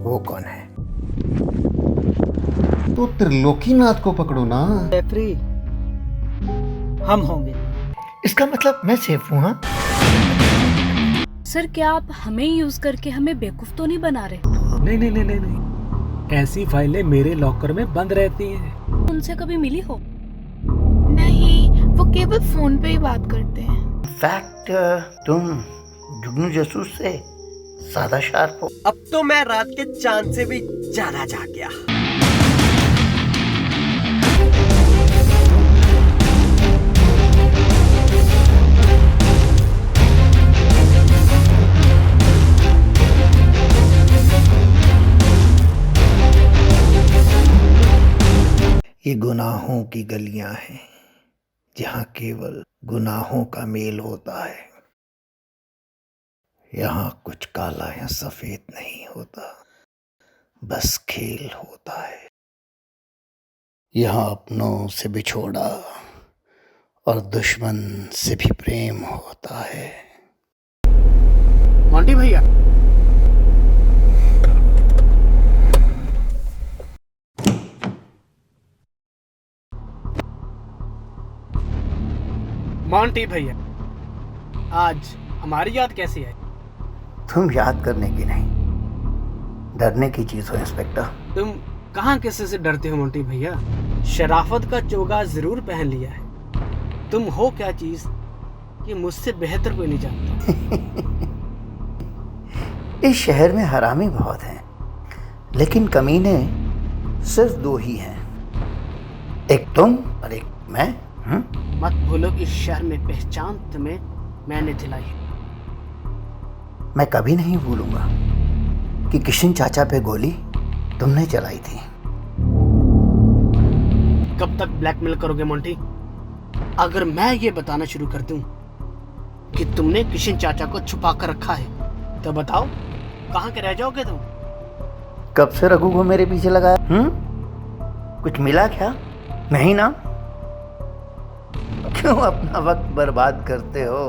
वो कौन है? तो त्रिलोकीनाथ को पकड़ो ना। रेफरी हम होंगे। इसका मतलब मैं सेफ हूँ? हाँ, सर क्या आप हमें यूज करके हमें बेवकूफ तो नहीं बना रहे? नहीं नहीं नहीं नहीं नहीं, ऐसी फाइलें मेरे लॉकर में बंद रहती हैं। उनसे कभी मिली हो? नहीं, वो केवल फोन पे ही बात करते हैं। इनफैक्ट तुम जुगनू जासूस से ज्यादा शार्प हो। अब तो मैं रात के चांद से भी ज्यादा जाग गया। ये गुनाहों की गलियां हैं जहां केवल गुनाहों का मेल होता है। यहाँ कुछ काला या सफेद नहीं होता, बस खेल होता है। यहाँ अपनों से बिछोड़ा और दुश्मन से भी प्रेम होता है। मोंटी भैया, मोंटी भैया, आज हमारी याद कैसी है? तुम याद करने की नहीं, डरने की चीज हो इंस्पेक्टर। तुम कहाँ किसी से डरते हो मोंटी भैया? शराफत का चोगा जरूर पहन लिया है। तुम हो क्या चीज कि मुझसे बेहतर कोई नहीं जानता। इस शहर में हरामी बहुत हैं, लेकिन कमीने सिर्फ दो ही हैं, एक तुम और एक मैं। मत भूलो कि शहर में पहचान तुम्हें मैंने दिलाई है। मैं कभी नहीं भूलूंगा कि किशन चाचा पे गोली तुमने चलाई थी। कब तक ब्लैकमेल करोगे मोंटी? अगर मैं ये बताना शुरू कर दूं कि तुमने किशन चाचा को छुपा कर रखा है, तो बताओ कहाँ के रह जाओगे तुम? कब से रघु को मेरे पीछे लगाया? कुछ मिला क्या? नहीं ना? क्यों अपना वक्त बर्बाद करते हो?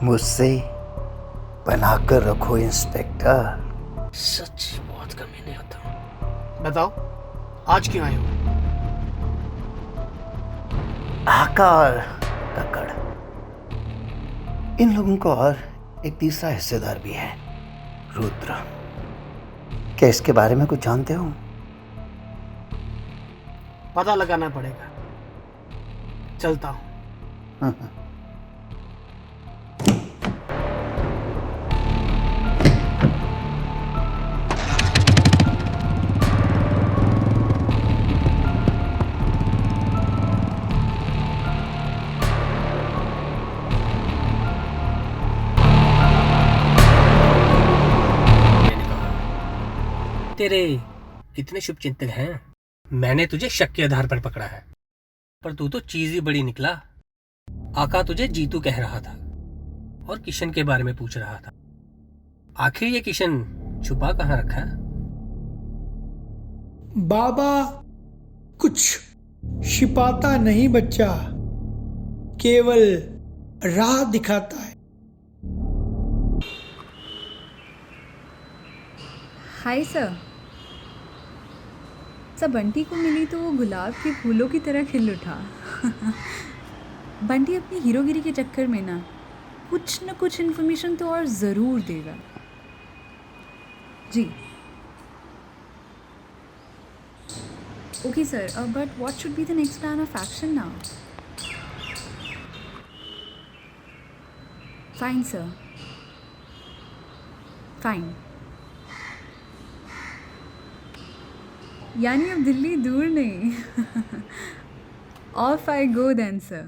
मुझसे बनाकर रखो इंस्पेक्टर। सच बहुत कमीने होता हूँ। बताओ आज क्यों आए हो? आका और कक्कड़, इन लोगों को और एक तीसरा हिस्सेदार भी है, रुद्र। क्या इसके बारे में कुछ जानते हो? पता लगाना पड़ेगा। चलता हूँ। तेरे कितने शुभचिंतक हैं। मैंने तुझे शक के आधार पर पकड़ा है, पर तू तो चीज ही बड़ी निकला। आका तुझे जीतू कह रहा था और किशन के बारे में पूछ रहा था। आखिर ये किशन छुपा कहाँ रखा है? बाबा कुछ छिपाता नहीं बच्चा, केवल राह दिखाता है। Hi sir. बंटी को मिली तो वो गुलाब के फूलों की तरह खिल उठा। बंटी अपनी हीरोगिरी के चक्कर में ना कुछ न कुछ इन्फॉर्मेशन तो और ज़रूर देगा। जी okay sir, but what should be the next plan of action now? Fine sir, fine. यानी अब दिल्ली दूर नहीं। Off I go then sir.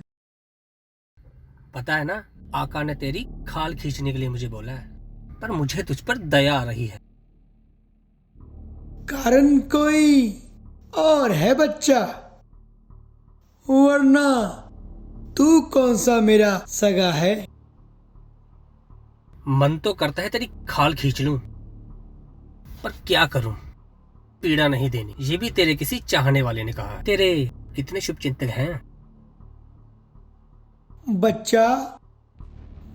पता है ना, आका ने तेरी खाल खींचने के लिए मुझे बोला है, पर मुझे तुझ पर दया आ रही है। कारण कोई और है बच्चा, वरना तू कौन सा मेरा सगा है? मन तो करता है तेरी खाल खींच लूं, पर क्या करूं, पीड़ा नहीं देनी। ये भी तेरे किसी चाहने वाले ने कहा। तेरे कितने शुभचिंतक हैं। बच्चा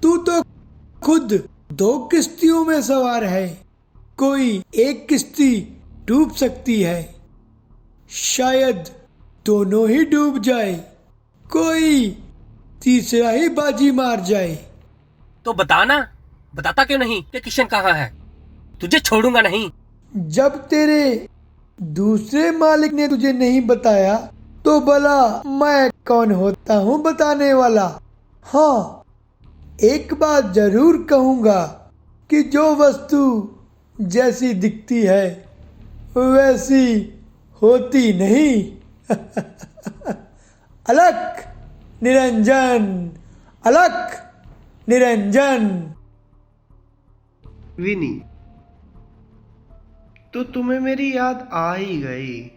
तू तो खुद 2 किश्तियों में सवार है, कोई एक किश्ती डूब सकती है, शायद दोनों ही डूब जाए, कोई तीसरा ही बाजी मार जाए। तो बताता क्यों नहीं कि किशन कहाँ है? तुझे छोड़ूंगा नहीं। जब तेरे दूसरे मालिक ने तुझे नहीं बताया तो भला मैं कौन होता हूँ बताने वाला। हाँ, एक बात जरूर कहूँगा कि जो वस्तु जैसी दिखती है वैसी होती नहीं। अलख निरंजन, अलख निरंजन। विनी, तो तुम्हें मेरी याद आ ही गई।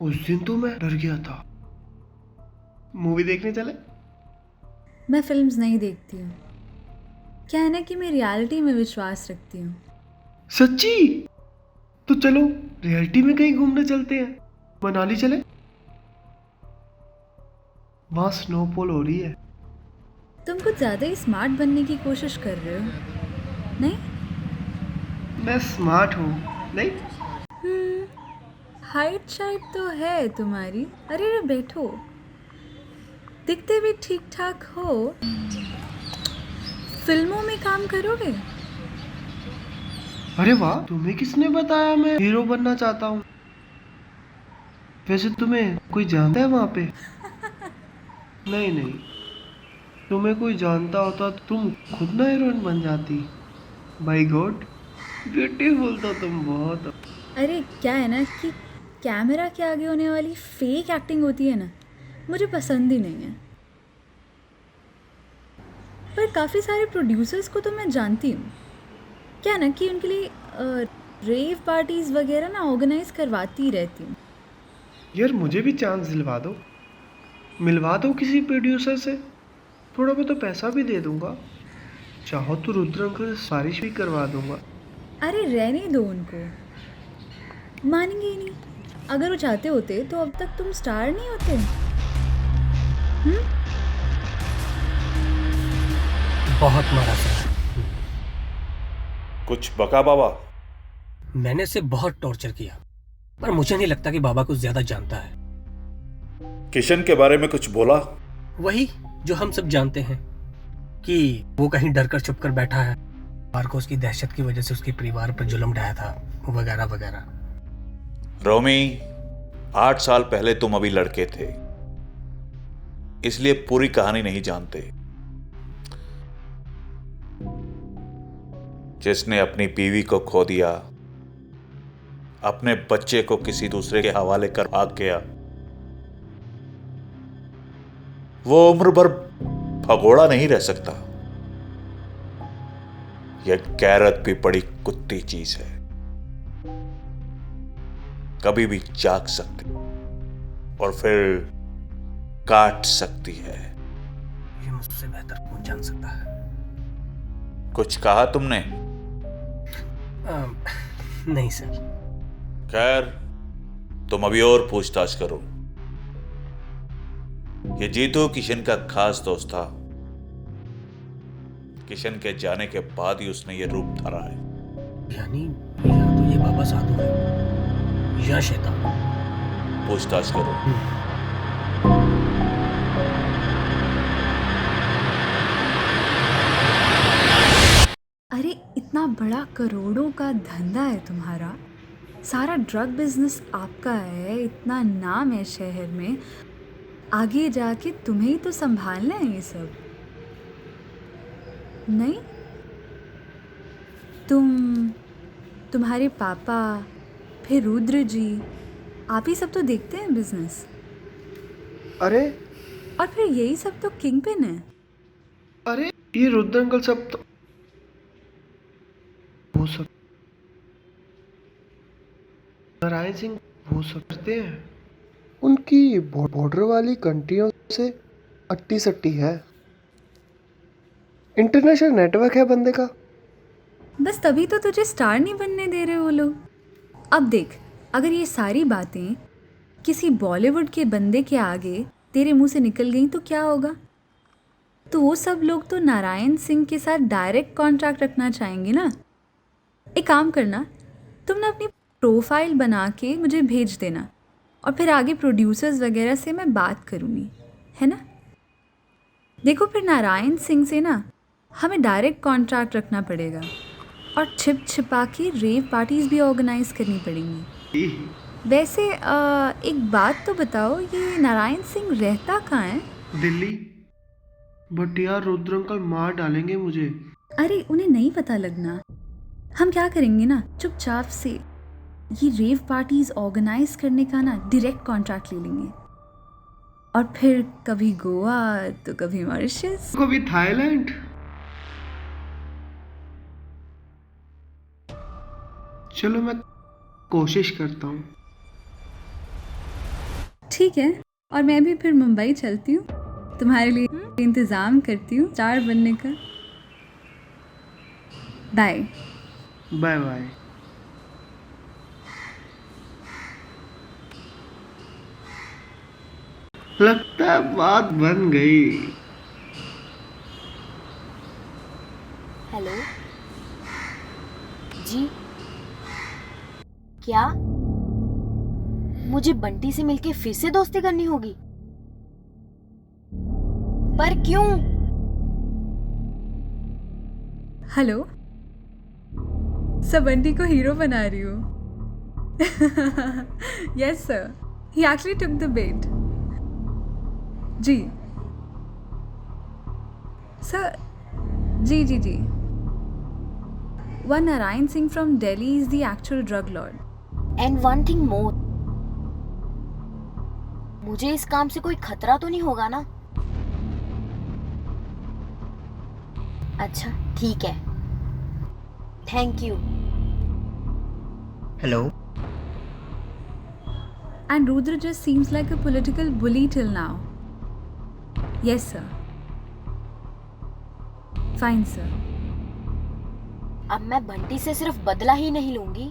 उस दिन तो मैं डर गया था। मूवी देखने चले? मैं फिल्म्स नहीं देखती हूँ। क्या है ना कि मैं रियलिटी में विश्वास रखती हूँ। सच्ची? तो चलो रियलिटी में कहीं घूमने चलते हैं। मनाली चले? वहां स्नोफॉल हो रही है। तुम कुछ ज़्यादा ही स्मार्ट बनने की कोशिश कर रहे हो, नहीं? मैं स्मार्ट हूँ, नहीं? हाइट शाइट तो है तुम्हारी। अरे रे बैठो, दिखते भी ठीक ठाक हो। फिल्मों में काम करोगे? अरे वाह, तुम्हें किसने बताया मैं हीरो बनना चाहता हूँ? वैसे तुम्हें कोई जानता है वहां पे? नहीं नहीं, तुम्हें कोई जानता होता तो तुम खुद ना हीरोइन बन जाती। बाय गॉड, ब्यूटीफुल तो तुम बहुत हो। अरे क्या है ना कि कैमरा के आगे होने वाली फेक एक्टिंग होती है ना, मुझे पसंद ही नहीं है। पर काफ़ी सारे प्रोड्यूसर्स को तो मैं जानती हूँ। क्या है ना कि उनके लिए रेव पार्टीज़ वगैरह ना ऑर्गेनाइज करवाती रहती हूँ। यार मुझे भी चांस दिलवा दो, मिलवा दो किसी प्रोड्यूसर से। थोड़ा बहुत तो पैसा भी दे दूंगा। चाहो तो रुद्र अंकल से सिफारिश भी करवा दूंगा। अरे रहने दो उनको, मानेंगे ही नहीं। अगर वो चाहते होते तो अब तक तुम स्टार नहीं होते। बहुत मारा सर। कुछ बका बाबा? मैंने उसे बहुत टॉर्चर किया, पर मुझे नहीं लगता कि बाबा कुछ ज्यादा जानता है। किशन के बारे में कुछ बोला? वही जो हम सब जानते हैं कि वो कहीं डर कर छुप कर बैठा है, मार्कोस की दहशत की वजह से उसके परिवार पर जुल्म ढाया था, वगैरह वगैरह। रोमी, 8 साल पहले तुम अभी लड़के थे, इसलिए पूरी कहानी नहीं जानते। जिसने अपनी बीवी को खो दिया, अपने बच्चे को किसी दूसरे के हवाले कर भाग गया, वो उम्र भर भगोड़ा नहीं रह सकता। यह गैरत भी बड़ी कुत्ती चीज है, कभी भी जाग सकती और फिर काट सकती है। ये मुझसे बेहतर कौन जान सकता है? कुछ कहा तुमने? नहीं सर। खैर, तुम अभी और पूछताछ करो। ये जीतू किशन का खास दोस्त था। किशन के जाने के बाद ही उसने ये रूप धरा है। यानी या तो ये बाबा साधु है या शैतान। पूछताछ करो। अरे इतना बड़ा करोड़ों का धंधा है तुम्हारा, सारा ड्रग बिजनेस आपका है, इतना नाम है शहर में, आगे जाके तुम्हें ही तो संभालना है ये सब, नहीं? तुम्हारे पापा, फिर रुद्र जी, आप ही सब तो देखते हैं बिजनेस। अरे और फिर यही सब तो किंग पिन है। अरे ये रुद्र अंकल सब तो वो सब नारायण सिंह वो सब करते हैं। उनकी बॉर्डर वाली कंट्रियों से अट्टी सट्टी है। इंटरनेशनल नेटवर्क है बंदे का। बस तभी तो तुझे स्टार नहीं बनने दे रहे वो लोग। अब देख, अगर ये सारी बातें किसी बॉलीवुड के बंदे के आगे तेरे मुंह से निकल गई तो क्या होगा? तो वो सब लोग तो नारायण सिंह के साथ डायरेक्ट कॉन्ट्रैक्ट रखना चाहेंगे ना। एक काम करना, तुम ना अपनी प्रोफाइल बना के मुझे भेज देना और फिर आगे प्रोड्यूसर्स वगैरह से मैं बात करूँगी, है ना? देखो फिर नारायण सिंह से ना हमें डायरेक्ट कॉन्ट्रैक्ट रखना पड़ेगा और छिप छिपा के रेव पार्टीज भी ऑर्गेनाइज करनी पड़ेंगी। वैसे एक बात तो बताओ, ये नारायण सिंह रहता कहाँ है? दिल्ली। बट यार रुद्र अंकल मार डालेंगे मुझे। अरे उन्हें नहीं पता लगना। हम क्या करेंगे ना, चुपचाप से ये रेव पार्टीज ऑर्गेनाइज करने का ना डायरेक्ट कॉन्ट्रैक्ट ले लेंगे और फिर कभी गोवा तो कभी मॉरिशस। कभी थाईलैंड। चलो मैं कोशिश करता हूँ। ठीक है, और मैं भी फिर मुंबई चलती हूँ, तुम्हारे लिए इंतज़ाम करती हूँ स्टार बनने का। Bye bye bye. लगता है बात बन गई। हेलो जी, क्या मुझे बंटी से मिलके फिर से दोस्ती करनी होगी? पर क्यों? हेलो, सब बंटी को हीरो बना रही हूँ। Yes sir, he actually took the bet. जी सर, जी जी जी। One Narayan Singh from Delhi is the actual drug lord. And one thing more, मुझे इस काम से कोई खतरा तो नहीं होगा ना? अच्छा ठीक है, thank you. Hello. And Rudra just seems like a political bully till now. Yes sir. Fine sir. अब मैं बंटी से सिर्फ बदला ही नहीं लूंगी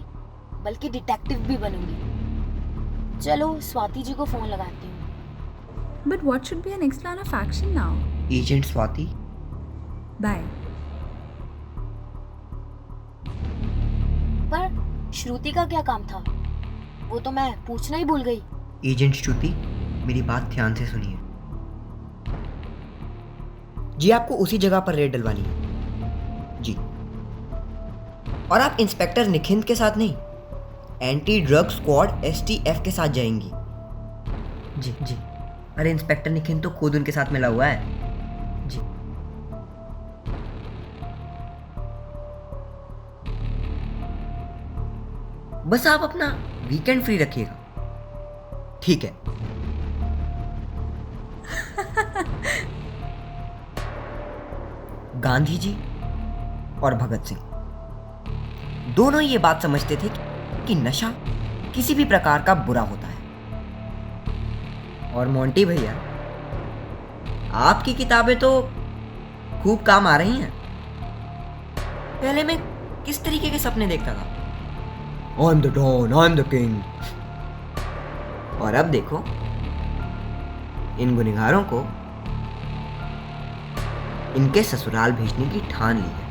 बल्कि डिटेक्टिव भी बनूंगी। चलो स्वाति जी को फोन लगाती हूँ। But what should be our next plan of action now? Agent Swati. Bye. पर श्रुति का क्या काम था? वो तो मैं पूछना ही भूल गई। एजेंट श्रुति, मेरी बात ध्यान से सुनिए जी। आपको उसी जगह पर रेड डलवानी है जी, और आप इंस्पेक्टर निखिंद के साथ नहीं, एंटी ड्रग स्क्वाड STF के साथ जाएंगी। जी जी। अरे इंस्पेक्टर निखिंद तो खुद उनके साथ मिला हुआ है जी। बस आप अपना वीकेंड फ्री रखिएगा, ठीक है? गांधी जी और भगत सिंह दोनों ये बात समझते थे कि नशा किसी भी प्रकार का बुरा होता है। और मोंटी भैया, आपकी किताबें तो खूब काम आ रही हैं। पहले मैं किस तरीके के सपने देखता था, I am the don, I am the king, और अब देखो इन गुनहगारों को इनके ससुराल भेजने की ठान ली है।